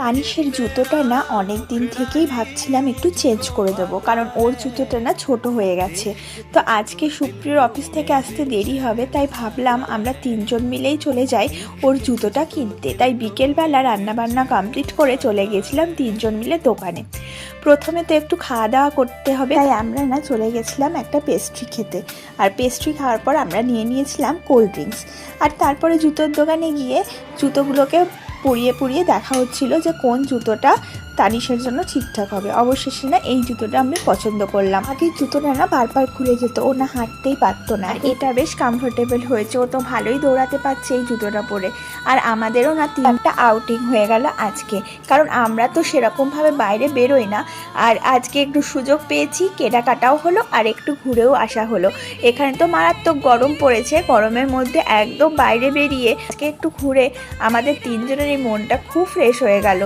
তানিশের জুতোটা না অনেক দিন থেকেই ভাবছিলাম একটু চেঞ্জ করে দেবো, কারণ ওর জুতোটা না ছোট হয়ে গেছে। তো আজকে সুপ্রিয়র অফিস থেকে আসতে দেরি হবে, তাই ভাবলাম আমরা তিনজন মিলেই চলে যাই ওর জুতোটা কিনতে। তাই বিকেলবেলা রান্নাবান্না কমপ্লিট করে চলে গেছিলাম তিনজন মিলে দোকানে। প্রথমে তো একটু খাওয়া দাওয়া করতে হবে, তাই আমরা না চলে গেছিলাম একটা পেস্ট্রি খেতে। আর পেস্ট্রি খাওয়ার পর আমরা নিয়েছিলাম কোল্ড ড্রিঙ্কস। আর তারপরে জুতোর দোকানে গিয়ে জুতোগুলোকে পুড়িয়ে পুড়িয়ে দেখা হচ্ছিল যে কোন জুতোটা তানিশের জন্য ঠিকঠাক হবে। অবশেষে না এই জুতোটা আমি পছন্দ করলাম। আগে জুতোটা না বারবার খুলে যেত, ও না হাঁটতেই পারতো না। এটা বেশ কমফোর্টেবল হয়েছে, ও তো ভালোই দৌড়াতে পারছে এই জুতোটা পরে। আর আমাদেরও না তিনটা আউটিং হয়ে গেল আজকে, কারণ আমরা তো সেরকমভাবে বাইরে বেরোই না। আর আজকে একটু সুযোগ পেয়েছি, কেনাকাটাও হলো আর একটু ঘুরেও আসা হলো। এখানে তো মারাত্মক গরম পড়েছে, গরমের মধ্যে একদম বাইরে বেরিয়ে আজকে একটু ঘুরে আমাদের তিনজনের এই মনটা খুব ফ্রেশ হয়ে গেল।